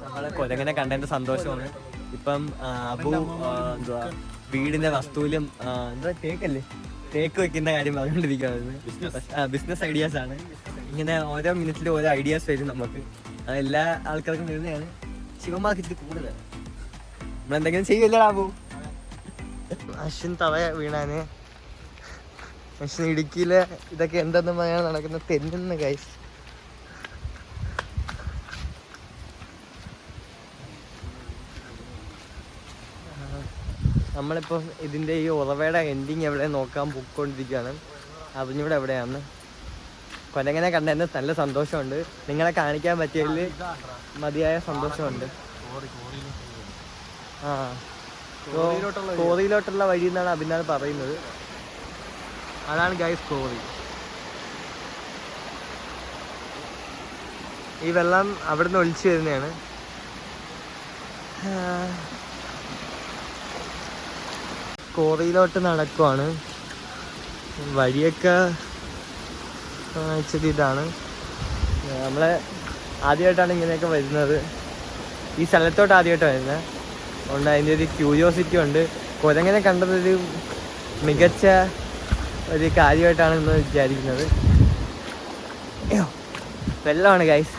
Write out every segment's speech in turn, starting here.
നമ്മളെ കൊരങ്ങനെ കണ്ടതിന്റെ സന്തോഷമാണ്. ഇപ്പം അബു എന്തുവാ വീടിന്റെ വസ്തുവിലും എന്താ തേക്ക് വെക്കുന്ന കാര്യം പറഞ്ഞുകൊണ്ടിരിക്കുകയാണ്. ബിസിനസ് ഐഡിയാസ് ആണ്. ഇങ്ങനെ ഓരോ മിനിറ്റിലും ഓരോ ഐഡിയാസ് വരും നമുക്ക്. എല്ലാ ആൾക്കാർക്കും വരുന്നതാണ്. ശിവന്മാർക്ക് ഇച്ചിരി കൂടുതലാണ്. നമ്മളെന്തെങ്കിലും ചെയ്യുമല്ലോ അബു. അശ്വിൻ തവ വീണാന്. അശ്വിൻ ഇടുക്കിയിലെ ഇതൊക്കെ എന്തെന്ന് പറയാൻ നടക്കുന്ന തെന്നുന്ന ഗൈസ്. നമ്മളിപ്പോൾ ഇതിൻ്റെ ഈ ഉറവയുടെ എൻഡിങ് എവിടെ നോക്കാൻ പോയിക്കൊണ്ടിരിക്കുകയാണ്. അതിനിവിടെ എവിടെയാണ് കൊരങ്ങനെ കണ്ടതിന് നല്ല സന്തോഷമുണ്ട്. നിങ്ങളെ കാണിക്കാൻ പറ്റിയതിൽ മതിയായ സന്തോഷമുണ്ട്. കോറിയിലോട്ടുള്ള വഴി എന്നാണ് അഭിനാഥ് പറയുന്നത്. അതാണ് ഗൈസ് കോറി. ഈ വെള്ളം അവിടുന്ന് ഒലിച്ചു വരുന്നതാണ്. കോറിയിലോട്ട് നടക്കുവാണ്. വഴിയൊക്കെ ഇച്ചിരി ഇതാണ്. നമ്മളെ ആദ്യമായിട്ടാണ് ഇങ്ങനെയൊക്കെ വരുന്നത്. ഈ സ്ഥലത്തോട്ട് ആദ്യമായിട്ട് വരുന്നത്. അതുകൊണ്ട് അതിൻ്റെ ഒരു ക്യൂരിയോസിറ്റി ഉണ്ട്. കൊരങ്ങനെ കണ്ടതൊരു മികച്ച ഒരു കാര്യമായിട്ടാണ് ഇന്ന് വിചാരിക്കുന്നത്. വെള്ളമാണ് ഗൈസ്.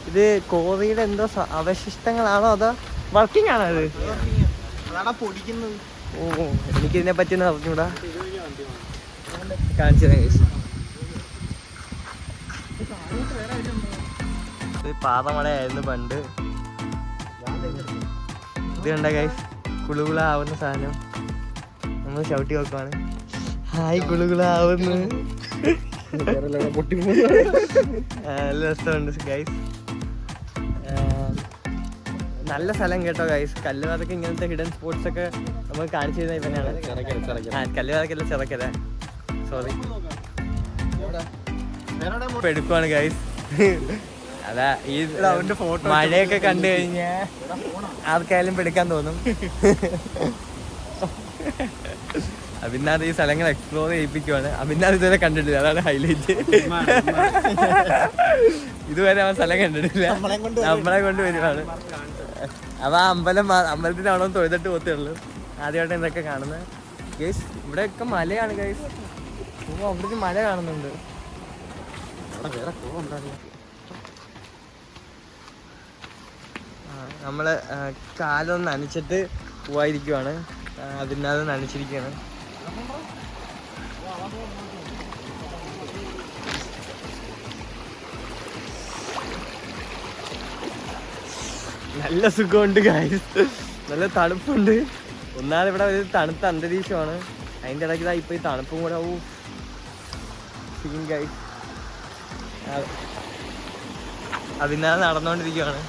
ഇത് കോറിയുടെ എന്തോ അവശിഷ്ടങ്ങളാണോ അതോ വർക്കിംഗ് ആണോ ഇത്? ഓ, എനിക്കിതിനെ പറ്റി അറിഞ്ഞൂടാ. കാണിച്ചു തരാം ഗൈസ്. ഇത് പാറമടയായിരുന്നു പണ്ട്. ഇത് കണ്ട ഗൈസ്, കുളുകുള ആവുന്ന സാധനം നമ്മൾ ചവിട്ടി നോക്കുവാണ്. ഹായ്, കുളുകുള ആവുന്നു. നല്ല രസമുണ്ട് ഗൈസ്. നല്ല സ്ഥലം കേട്ടോ ഗൈസ്. കല്ലുവാതൊക്കെ ഇങ്ങനത്തെ ഹിഡൻ സ്പോട്ട്സ് ഒക്കെ നമുക്ക് കാണിച്ചു തരുന്ന ഇവനാണ്. കല്ലുവാതൊക്കെയല്ല, ചെറുക്കര. സോറി. ഇപ്പൊ എടുക്കുവാണ് ഗൈസ്. അതാ ഈ മഴയൊക്കെ കണ്ടു കഴിഞ്ഞാൽ ആർക്കായാലും എടുക്കാൻ തോന്നും. അഭിനാഥ് ഈ സ്ഥലങ്ങൾ എക്സ്പ്ലോർ ചെയ്യിപ്പിക്കുവാണ്. അഭിനാഥ് ഇതുവരെ കണ്ടിട്ടില്ല, അതാണ് ഹൈലൈറ്റ്. ഇതുവരെ അവൻ സ്ഥലം കണ്ടിട്ടില്ല, നമ്മളെ കൊണ്ട് വരുവാണ്. അപ്പൊ അമ്പലത്തിനാണോ തൊഴുതിട്ട് പോത്തുള്ളൂ. ആദ്യമായിട്ട് ഇതൊക്കെ കാണുന്നത് ഗൈസ്. ഇവിടെയൊക്കെ മലയാണ് ഗൈസ്. അവിടേക്ക് മല കാണുന്നുണ്ട്. നമ്മള് കാലൊന്ന് നനച്ചിട്ട് പോവാതിരിക്കുവാണ്. അതിനകത്ത് നനച്ചിരിക്കുകയാണ്. നല്ല സുഖമുണ്ട് ഗൈസ്. നല്ല തണുപ്പുണ്ട്. ഒന്നാമത് ഇവിടെ ഒരു തണുത്ത അന്തരീക്ഷമാണ്. അതിൻ്റെ ഇടയ്ക്ക് ഇപ്പൊ ഈ തണുപ്പും കൂടെ സീൻ ഗൈസ്. അതിനകത്ത് നടന്നുകൊണ്ടിരിക്കുകയാണ്.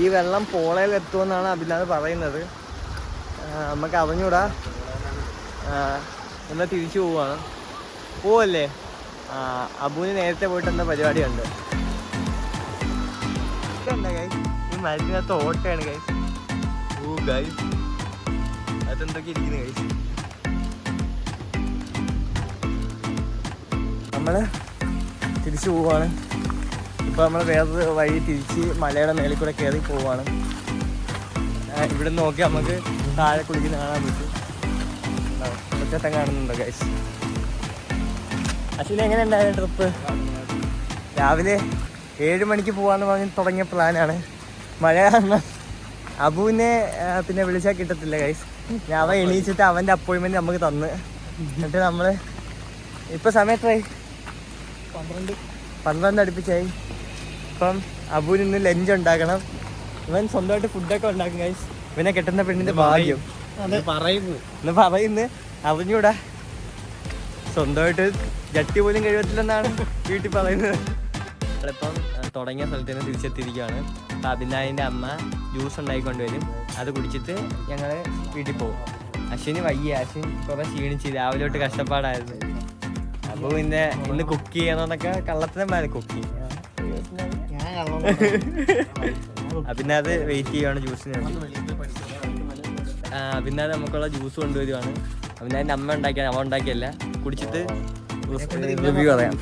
ഈ വെള്ളം പോളയിൽ എത്തുമെന്നാണ് അഭിലാഷ് പറയുന്നത്. നമുക്ക് അറിഞ്ഞൂടാ. എന്നാൽ തിരിച്ചു പോവാണ്. പോവല്ലേ? അബുവിന് നേരത്തെ പോയിട്ട് എന്താ പരിപാടിയുണ്ട്. ഈ മരത്തിനകത്ത് ഓട്ടയാണ് ഗൈസ്. ഓ ഗൈസ്, അതെന്തൊക്കെ ഇരിക്കുന്നു ഗൈസ്. നമ്മള് തിരിച്ചു പോവാണ്. ഇപ്പൊ നമ്മള് വേറൊരു വഴി തിരിച്ച് മലയുടെ മേളിൽ കൂടെ കയറി പോവാണ്. ഇവിടെ നോക്കി നമുക്ക് താഴെ കുളിക്കുന്ന കാണാൻ പറ്റും. മുറ്റത്തം കാണുന്നുണ്ടോ ഗൈസ്? അശ്വിന് എങ്ങനെ ഉണ്ടായിരുന്നു ട്രിപ്പ്? രാവിലെ 7 മണിക്ക് പോവാന്ന് പറഞ്ഞ് തുടങ്ങിയ പ്ലാനാണ്. മഴ കാരണം അബുവിനെ പിന്നെ വിളിച്ചാൽ കിട്ടത്തില്ല ഗൈസ്. ഞാൻ എണീച്ചിട്ട് അവൻ്റെ അപ്പോയിൻമെൻറ്റ് നമുക്ക് തന്ന്. എന്നിട്ട് നമ്മൾ ഇപ്പം സമയത്തായി 12 അടുപ്പിച്ചായി. ഇപ്പം അബുവിന് ഇന്ന് ലഞ്ച് ഉണ്ടാക്കണം. ഇവൻ സ്വന്തമായിട്ട് ഫുഡൊക്കെ ഉണ്ടാക്കും ഗൈസ്. ഇവനെ കെട്ടുന്ന പെണ്ണിൻ്റെ ഭാഗ്യം എന്ന് പറയുന്നു. അറിഞ്ഞൂടാ, സ്വന്തമായിട്ട് ജട്ടി പോലും കഴിവത്തില്ലെന്നാണ് വീട്ടിൽ പറയുന്നത്. നമ്മളിപ്പം തുടങ്ങിയ സ്ഥലത്ത് നിന്ന് തിരിച്ചെത്തിയിരിക്കുകയാണ്. അപ്പം അഭിനാഥിൻ്റെ അമ്മ ജ്യൂസ് ഉണ്ടായിക്കൊണ്ടുവരും. അത് കുടിച്ചിട്ട് ഞങ്ങൾ വീട്ടിൽ പോകും. അശ്വിന് വയ്യ. അശ്വിൻ കുറേ ക്ഷീണിച്ച് രാവിലെ തൊട്ട് കഷ്ടപ്പാടായിരുന്നു. അപ്പോൾ പിന്നെ ഇന്ന് കുക്ക് ചെയ്യണമെന്നൊക്കെ കള്ളത്തിനെ കുക്കിങ്. അഭിനാഥ് വെയിറ്റ് ചെയ്യുവാണ് ജ്യൂസിന് വേണ്ടി. അഭിനാഥ് നമുക്കുള്ള ജ്യൂസ് കൊണ്ടുവരുവാണ്. അവൻ എൻ്റെ അമ്മ ഉണ്ടാക്കിയ അവൻ ഉണ്ടാക്കിയല്ല. കുടിച്ചിട്ട് റിവ്യൂ പറയാം.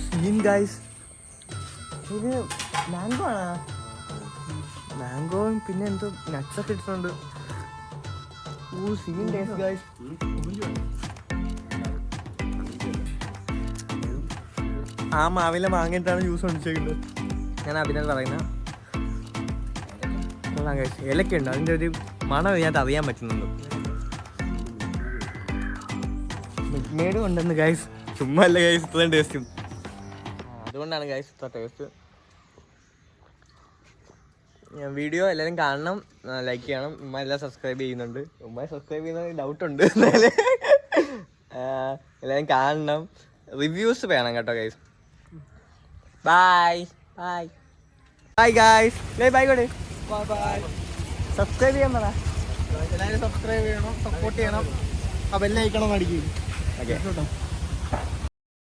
സീൻ ഗൈസ്, ഇത് മാംഗോ ആണ്. മാംഗോയും പിന്നെ എന്തോ നട്ട്സൊക്കെ ഇട്ടിട്ടുണ്ട്. Scene taste guys. ആ മാവിലെ മാങ്ങിയിട്ടാണ് ജ്യൂസ് ഒഴിച്ചേക്കുന്നത്. ഞാൻ അഭിനന്ദ് പറയുന്നത് കൊള്ളാം ഗൈസ്. ഇലക്കെ ഉണ്ട്, അതിൻ്റെ ഒരു മണം ഇതിനകത്ത് അറിയാൻ പറ്റുന്നുണ്ട്. മേട് കൊണ്ടുവന്ന് ഗൈസ്, ചുമ്മാ അല്ല ഗൈസ് ഇത്രയും ടേസ്റ്റും. അതുകൊണ്ടാണ് ഗൈസ് ഇത്ര ടേസ്റ്റ്. വീഡിയോ എല്ലാവരും കാണണം, ലൈക്ക് ചെയ്യണം. ഉമ്മ എല്ലാം സബ്സ്ക്രൈബ് ചെയ്യുന്നുണ്ട്. ഉമ്മ സബ്സ്ക്രൈബ് ചെയ്യുന്ന ഡൗട്ടുണ്ട്. എല്ലാവരും കാണണം, റിവ്യൂസ് വേണം കേട്ടോ guys. Bye bye bye guys. Bye കൂടെ ബൈ. സബ്സ്ക്രൈബ് ചെയ്യാൻ പറ എല്ലാവരും. സബ്സ്ക്രൈബ് ചെയ്യണം, സപ്പോർട്ട് ചെയ്യണം. ആ ബെല്ലൈക്കണം അടിക്കും. ഓക്കെ.